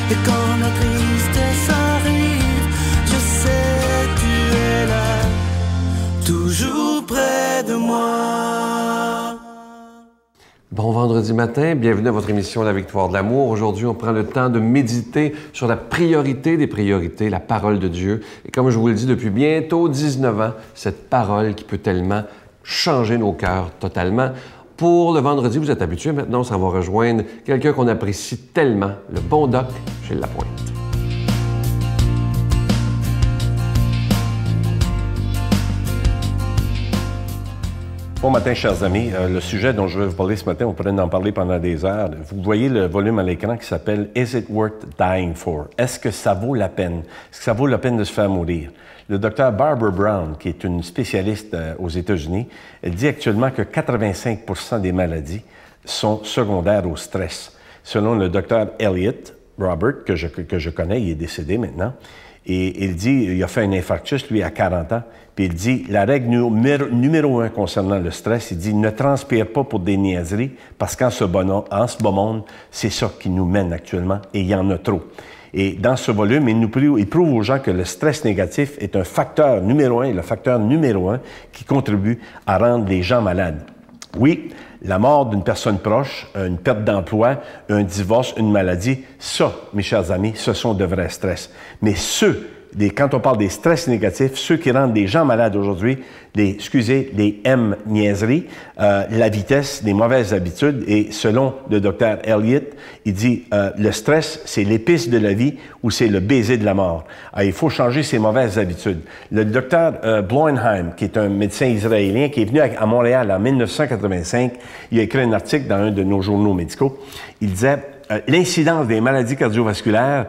Et quand la tristesse arrive, je sais tu es là, toujours près de moi. Bon vendredi matin, bienvenue à votre émission La Victoire de l'amour. Aujourd'hui, on prend le temps de méditer sur la priorité des priorités, la parole de Dieu. Et comme je vous le dis depuis bientôt 19 ans, cette parole qui peut tellement changer nos cœurs totalement. Pour le vendredi, vous êtes habitués, maintenant on s'en va rejoindre quelqu'un qu'on apprécie tellement, le bon Doc Gilles Lapointe. Bon matin, chers amis. Le sujet dont je vais vous parler ce matin, on pourrait en parler pendant des heures. Vous voyez le volume à l'écran qui s'appelle « Is it worth dying for ?» Est-ce que ça vaut la peine? Est-ce que ça vaut la peine de se faire mourir? Le docteur Barbara Brown, qui est une spécialiste aux États-Unis, elle dit actuellement que 85% des maladies sont secondaires au stress. Selon le docteur Elliott Robert, que je connais, il est décédé maintenant, et il dit, il a fait un infarctus, lui, à 40 ans, puis il dit, la règle numéro 1 concernant le stress, il dit, ne transpire pas pour des niaiseries, parce qu'en ce bas monde, c'est ça qui nous mène actuellement, et il y en a trop. Et dans ce volume, il prouve aux gens que le stress négatif est un facteur numéro 1, le facteur numéro 1 qui contribue à rendre les gens malades. Oui, la mort d'une personne proche, une perte d'emploi, un divorce, une maladie, ça, mes chers amis, ce sont de vrais stress. Mais quand on parle des stress négatifs, ceux qui rendent des gens malades aujourd'hui, les M-niaiseries, la vitesse, les mauvaises habitudes, et selon le docteur Elliott, il dit le stress, c'est l'épice de la vie ou c'est le baiser de la mort. Alors, il faut changer ces mauvaises habitudes. Le docteur Bloenheim, qui est un médecin israélien, qui est venu à Montréal en 1985, il a écrit un article dans un de nos journaux médicaux, il disait l'incidence des maladies cardiovasculaires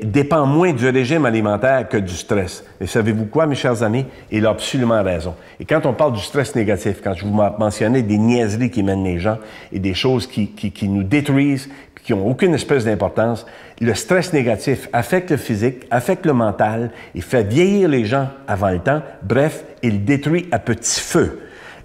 dépend moins du régime alimentaire que du stress. Et savez-vous quoi, mes chers amis? Il a absolument raison. Et quand on parle du stress négatif, quand je vous mentionnais des niaiseries qui mènent les gens et des choses qui nous détruisent, qui n'ont aucune espèce d'importance, le stress négatif affecte le physique, affecte le mental, il fait vieillir les gens avant le temps, bref, il détruit à petit feu.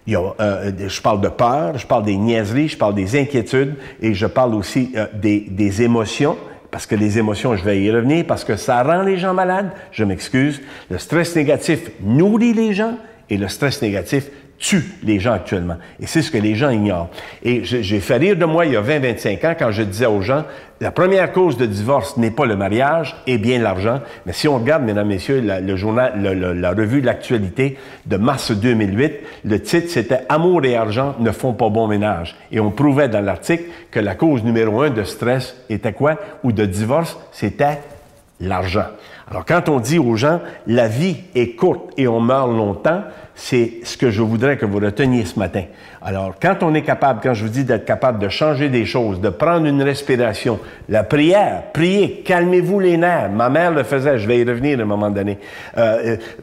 Je parle de peur, je parle des niaiseries, je parle des inquiétudes et je parle aussi des émotions, parce que les émotions, je vais y revenir, parce que ça rend les gens malades, je m'excuse. Le stress négatif nourrit les gens et le stress négatif tue les gens actuellement. Et c'est ce que les gens ignorent. Et j'ai fait rire de moi il y a 20-25 ans quand je disais aux gens, la première cause de divorce n'est pas le mariage, et bien l'argent. Mais si on regarde, mesdames, messieurs, la revue de l'actualité de mars 2008, le titre, c'était « Amour et argent ne font pas bon ménage ». Et on prouvait dans l'article que la cause numéro 1 de stress était quoi? Ou de divorce, c'était l'argent. Alors, quand on dit aux gens, la vie est courte et on meurt longtemps, c'est ce que je voudrais que vous reteniez ce matin. Alors, quand on est capable, quand je vous dis d'être capable de changer des choses, de prendre une respiration, la prière, priez, calmez-vous les nerfs. Ma mère le faisait, je vais y revenir à un moment donné.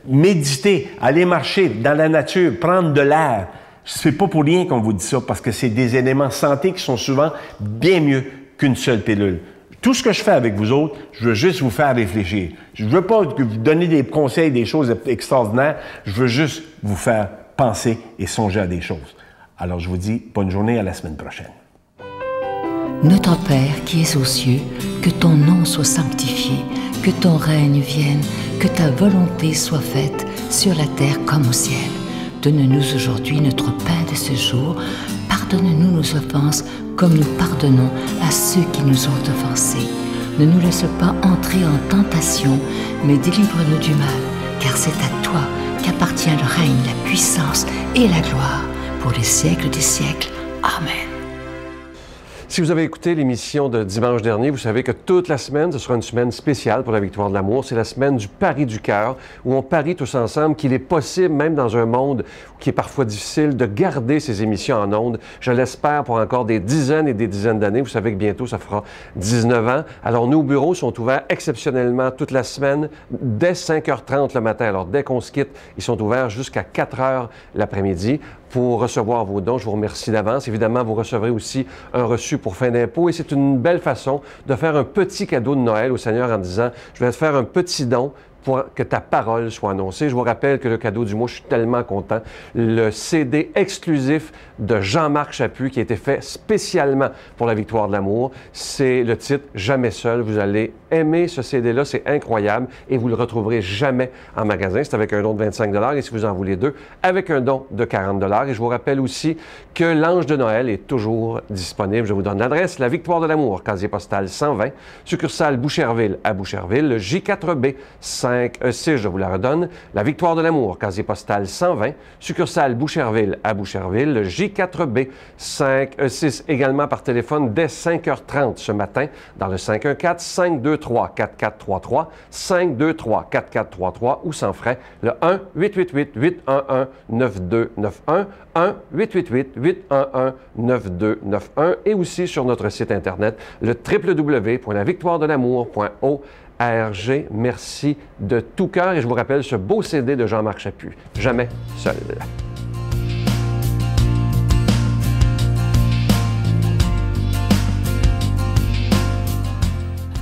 Méditer, aller marcher dans la nature, prendre de l'air. C'est pas pour rien qu'on vous dit ça, parce que c'est des éléments santé qui sont souvent bien mieux qu'une seule pilule. Tout ce que je fais avec vous autres, je veux juste vous faire réfléchir. Je ne veux pas vous donner des conseils, des choses extraordinaires. Je veux juste vous faire penser et songer à des choses. Alors, je vous dis bonne journée, à la semaine prochaine. Notre Père qui es aux cieux, que ton nom soit sanctifié, que ton règne vienne, que ta volonté soit faite sur la terre comme au ciel. Donne-nous aujourd'hui notre pain de ce jour. Pardonne-nous nos offenses, comme nous pardonnons à ceux qui nous ont offensés. Ne nous laisse pas entrer en tentation, mais délivre-nous du mal, car c'est à toi qu'appartient le règne, la puissance et la gloire, pour les siècles des siècles. Amen. Si vous avez écouté l'émission de dimanche dernier, vous savez que toute la semaine, ce sera une semaine spéciale pour la Victoire de l'amour. C'est la semaine du pari du cœur, où on parie tous ensemble qu'il est possible, même dans un monde qui est parfois difficile, de garder ces émissions en ondes. Je l'espère pour encore des dizaines et des dizaines d'années. Vous savez que bientôt, ça fera 19 ans. Alors, nos bureaux sont ouverts exceptionnellement toute la semaine, dès 5h30 le matin. Alors, dès qu'on se quitte, ils sont ouverts jusqu'à 4h l'après-midi. Pour recevoir vos dons, je vous remercie d'avance. Évidemment, vous recevrez aussi un reçu pour fin d'impôt et c'est une belle façon de faire un petit cadeau de Noël au Seigneur en disant « Je vais te faire un petit don pour que ta parole soit annoncée. Je vous rappelle que le cadeau du mois, je suis tellement content, le CD exclusif de Jean-Marc Chaput qui a été fait spécialement pour la victoire de l'amour. C'est le titre « Jamais seul ». Vous allez aimer ce CD-là, c'est incroyable et vous le retrouverez jamais en magasin. C'est avec un don de 25 $ et si vous en voulez deux, avec un don de 40 $. Et je vous rappelle aussi que l'Ange de Noël est toujours disponible. Je vous donne l'adresse, la Victoire de l'amour, casier postal 120, succursale Boucherville à Boucherville, le J4B 5E6, je vous la redonne, la Victoire de l'amour, casier postal 120, succursale Boucherville à Boucherville, le J4B 5E6, également par téléphone dès 5h30 ce matin dans le 514-523-4433, 523-4433 ou sans frais, le 1-888-811-9291, 1-888-811-9291 et aussi sur notre site Internet, le www.lavictoiredelamour.org. Merci de tout cœur et je vous rappelle ce beau CD de Jean-Marc Chaput, Jamais seul.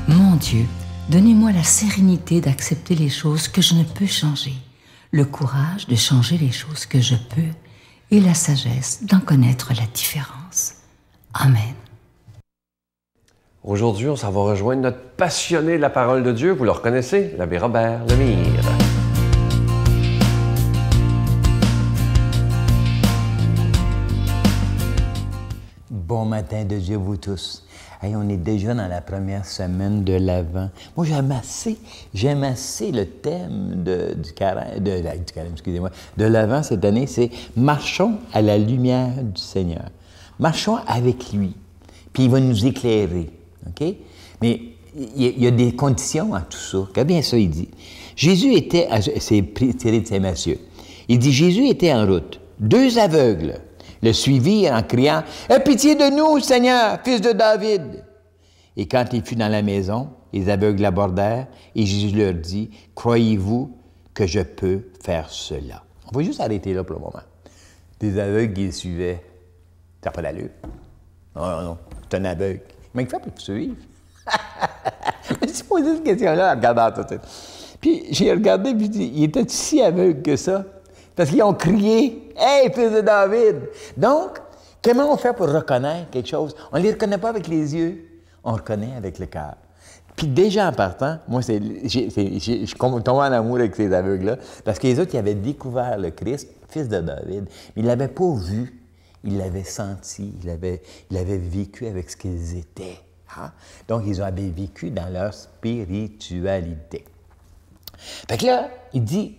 Mon Dieu, donnez-moi la sérénité d'accepter les choses que je ne peux changer, le courage de changer les choses que je peux et la sagesse d'en connaître la différence. Amen. Aujourd'hui, on s'en va rejoindre notre passionné de la parole de Dieu. Vous le reconnaissez, l'abbé Robert Lemire. Bon matin de Dieu, vous tous. Hey, on est déjà dans la première semaine de l'Avent. Moi, j'aime assez le thème du carême, excusez-moi, de l'Avent cette année, c'est « Marchons à la lumière du Seigneur ». Marchons avec lui, puis il va nous éclairer, OK? Mais il y a des conditions à tout ça. Regarde bien ça, il dit. Jésus était, c'est tiré de Saint-Matthieu, il dit « Jésus était en route, 2 aveugles le suivirent en criant « Aie pitié de nous, Seigneur, fils de David !» Et quand il fut dans la maison, les aveugles l'abordèrent et Jésus leur dit « Croyez-vous que je peux faire cela? » On va juste arrêter là pour le moment. Des aveugles qui le suivaient. Ça n'a pas d'allure. Non, non, c'est un aveugle. Mais il fait pour te suivre. Je me suis posé cette question-là en regardant tout ça. Puis j'ai regardé, puis il était si aveugle que ça. Parce qu'ils ont crié « Hey, fils de David! » Donc, comment on fait pour reconnaître quelque chose? On ne les reconnaît pas avec les yeux, on reconnaît avec le cœur. Puis déjà en partant, moi, je suis tombé en amour avec ces aveugles-là, parce que les autres, ils avaient découvert le Christ, fils de David, mais ils ne l'avaient pas vu, ils l'avaient senti, ils l'avaient vécu avec ce qu'ils étaient. Hein? Donc, ils avaient vécu dans leur spiritualité. Fait que là, il dit...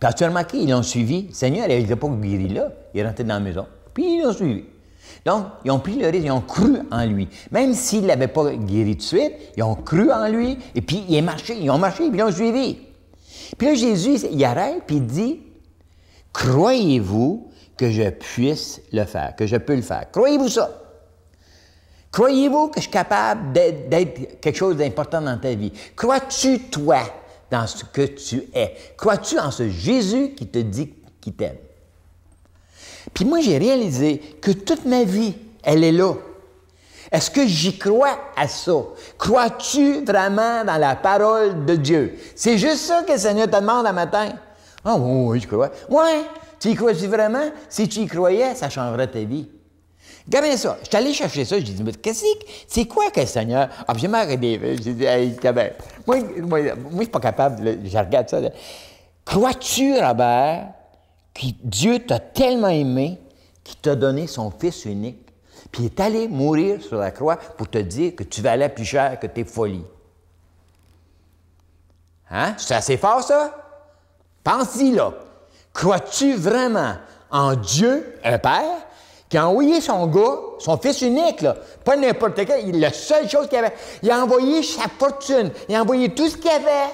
Puis tu as remarqué, ils l'ont suivi. Le Seigneur, il n'a pas guéri là. Il est rentré dans la maison. Puis ils l'ont suivi. Donc, ils ont pris le risque, ils ont cru en lui. Même s'ils ne l'avaient pas guéri tout de suite, ils ont cru en lui. Et puis, ils ont marché, puis ils l'ont suivi. Puis là, Jésus, il arrête, puis il dit, « Croyez-vous que je puisse le faire, que je peux le faire? Croyez-vous ça? Croyez-vous que je suis capable d'être quelque chose d'important dans ta vie? Crois-tu, toi, dans ce que tu es? Crois-tu en ce Jésus qui te dit qu'il t'aime? » Puis moi, j'ai réalisé que toute ma vie, elle est là. Est-ce que j'y crois à ça? Crois-tu vraiment dans la parole de Dieu? C'est juste ça que le Seigneur te demande un matin. Ah oui, je crois. Ouais, tu y crois-tu vraiment? Si tu y croyais, ça changerait ta vie. Regardez ça. Je suis allé chercher ça. Je dis, mais c'est quoi que le Seigneur? Ah, j'ai m'arrêté. J'ai dit, hey, moi, je suis pas capable. Je regarde ça. Là. Crois-tu, Robert, que Dieu t'a tellement aimé qu'il t'a donné son Fils unique, puis il est allé mourir sur la croix pour te dire que tu valais plus cher que tes folies? Hein? C'est assez fort, ça? Pense-y, là. Crois-tu vraiment en Dieu, un Père, qui a envoyé son gars, son fils unique, là, pas n'importe quel, la seule chose qu'il avait, il a envoyé sa fortune, il a envoyé tout ce qu'il avait.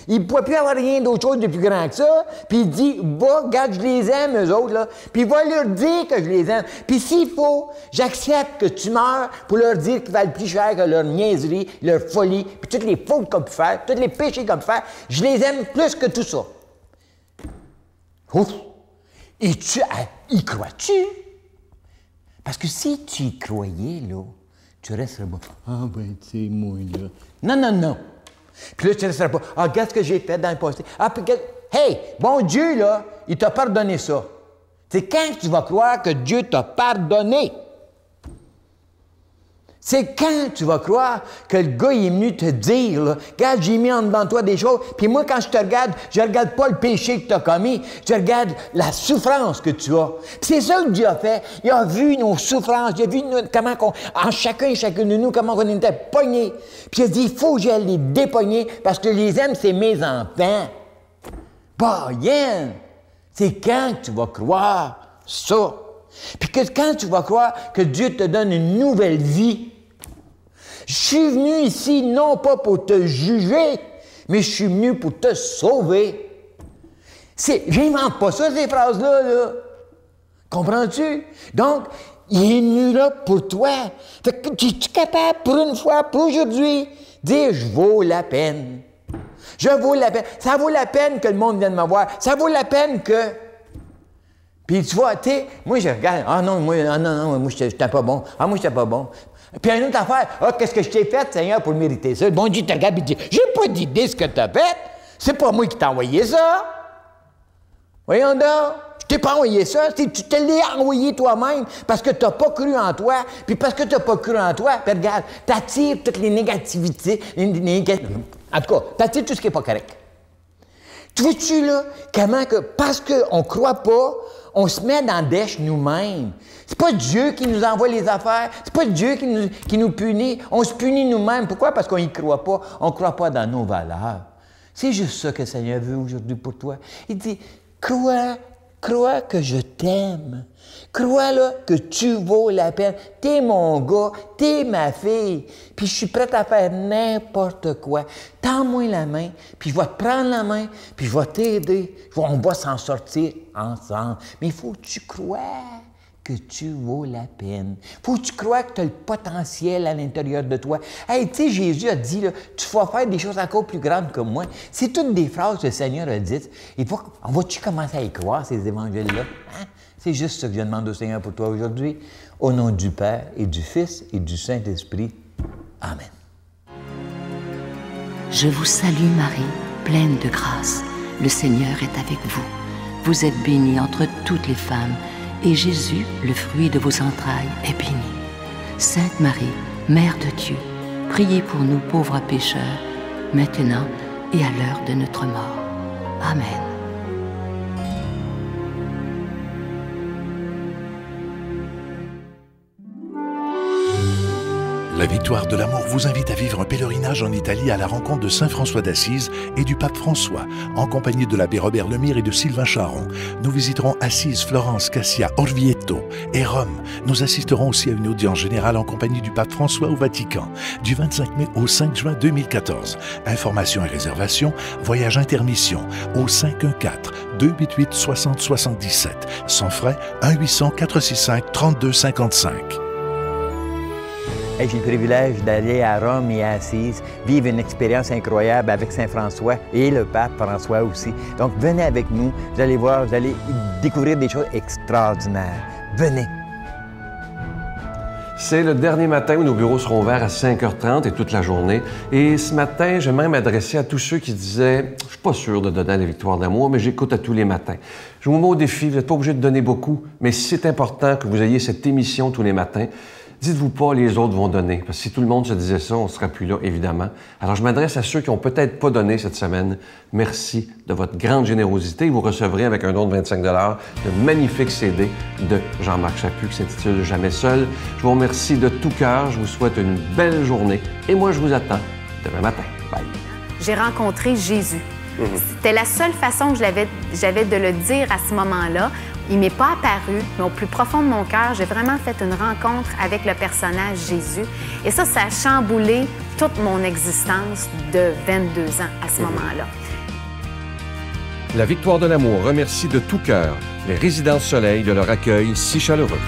Il ne pouvait plus avoir rien d'autre chose de plus grand que ça. Puis il dit, va, regarde, je les aime, eux autres, là. Puis il va leur dire que je les aime. Puis s'il faut, j'accepte que tu meurs pour leur dire qu'ils valent plus cher que leur niaiserie, leur folie, puis toutes les fautes qu'on peut faire, tous les péchés qu'on peut faire. Je les aime plus que tout ça. Ouf! Et y crois-tu? Parce que si tu y croyais, là, tu resterais bon. Ah, ben, tu sais, moi, là. Non, non, non. Puis là, tu ne seras pas, « Ah, regarde ce que j'ai fait dans le passé. » Ah, puis, hey, bon Dieu, là, il t'a pardonné ça. C'est quand tu vas croire que Dieu t'a pardonné. C'est quand tu vas croire que le gars il est venu te dire, là, regarde, j'ai mis en dedans de toi des choses, puis moi, quand je regarde pas le péché que tu as commis, je regarde la souffrance que tu as. Puis c'est ça que Dieu a fait. Il a vu nos souffrances, il a vu comment en chacun et chacune de nous, comment on était pognés. Puis il a dit, il faut que j'aille les dépogner parce que je les aime, c'est mes enfants. Pas rien. C'est quand tu vas croire ça. Puis que quand tu vas croire que Dieu te donne une nouvelle vie, je suis venu ici non pas pour te juger, mais je suis venu pour te sauver. J'invente pas ça, ces phrases-là. Là. Comprends-tu? Donc, il est venu là pour toi. Fait que tu es capable, pour une fois, pour aujourd'hui, dire « Je vaux la peine ». Je vaux la peine. Ça vaut la peine que le monde vienne me voir. Ça vaut la peine que... Puis tu vois, tu sais, moi je regarde, ah non, moi j'étais pas bon. Ah, moi j'étais pas bon. Puis une autre affaire, ah, qu'est-ce que je t'ai fait, Seigneur, pour mériter ça? Bon Dieu te regarde et dit, j'ai pas d'idée ce que t'as fait. C'est pas moi qui t'ai envoyé ça. Voyons donc. Je t'ai pas envoyé ça. Tu te l'as envoyé toi-même parce que t'as pas cru en toi. Puis parce que t'as pas cru en toi, puis regarde, t'attires toutes les négativités. En tout cas, t'attires tout ce qui est pas correct. Tu vois-tu, là, comment que, parce qu'on croit pas, on se met dans le dèche nous-mêmes. C'est pas Dieu qui nous envoie les affaires. C'est pas Dieu qui nous punit. On se punit nous-mêmes. Pourquoi? Parce qu'on y croit pas. On croit pas dans nos valeurs. C'est juste ça que le Seigneur veut aujourd'hui pour toi. Il dit, crois que je t'aime. Crois là que tu vaux la peine. T'es mon gars, t'es ma fille. Puis je suis prête à faire n'importe quoi. Tends-moi la main, puis je vais te prendre la main, puis je vais t'aider. On va s'en sortir ensemble. Mais il faut que tu crois que tu vaux la peine. Faut que tu crois que tu as le potentiel à l'intérieur de toi. Hey, tu sais, Jésus a dit, là, tu vas faire des choses encore plus grandes que moi. C'est toutes des phrases que le Seigneur a dites. On va-tu commencer à y croire, ces évangiles-là? Hein? C'est juste ce que je demande au Seigneur pour toi aujourd'hui. Au nom du Père et du Fils et du Saint-Esprit. Amen. Je vous salue Marie, pleine de grâce. Le Seigneur est avec vous. Vous êtes bénie entre toutes les femmes, et Jésus, le fruit de vos entrailles, est béni. Sainte Marie, Mère de Dieu, priez pour nous pauvres pécheurs, maintenant et à l'heure de notre mort. Amen. La Victoire de l'amour vous invite à vivre un pèlerinage en Italie à la rencontre de Saint François d'Assise et du pape François, en compagnie de l'abbé Robert Lemire et de Sylvain Charon. Nous visiterons Assise, Florence, Cassia, Orvieto et Rome. Nous assisterons aussi à une audience générale en compagnie du pape François au Vatican, du 25 mai au 5 juin 2014. Informations et réservations, voyage intermission au 514-288-6077. Sans frais, 1-800-465-3255. J'ai le privilège d'aller à Rome et à Assise, vivre une expérience incroyable avec Saint François et le pape François aussi. Donc, venez avec nous, vous allez voir, vous allez découvrir des choses extraordinaires. Venez! C'est le dernier matin où nos bureaux seront ouverts à 5h30 et toute la journée. Et ce matin, j'aimerais m'adresser à tous ceux qui disaient « Je suis pas sûr de donner la victoire d'amour, mais j'écoute à tous les matins. » Je vous mets au défi, vous n'êtes pas obligé de donner beaucoup, mais si c'est important que vous ayez cette émission tous les matins, dites-vous pas, les autres vont donner. Parce que si tout le monde se disait ça, on ne sera plus là, évidemment. Alors, je m'adresse à ceux qui n'ont peut-être pas donné cette semaine. Merci de votre grande générosité. Vous recevrez avec un don de 25 $ de magnifiques CD de Jean-Marc Chaput qui s'intitule « Jamais seul ». Je vous remercie de tout cœur. Je vous souhaite une belle journée. Et moi, je vous attends demain matin. Bye. J'ai rencontré Jésus. C'était la seule façon que j'avais de le dire à ce moment-là. Il ne m'est pas apparu, mais au plus profond de mon cœur, j'ai vraiment fait une rencontre avec le personnage Jésus. Et ça a chamboulé toute mon existence de 22 ans à ce moment-là. La Victoire de l'amour remercie de tout cœur les Résidences Soleil de leur accueil si chaleureux.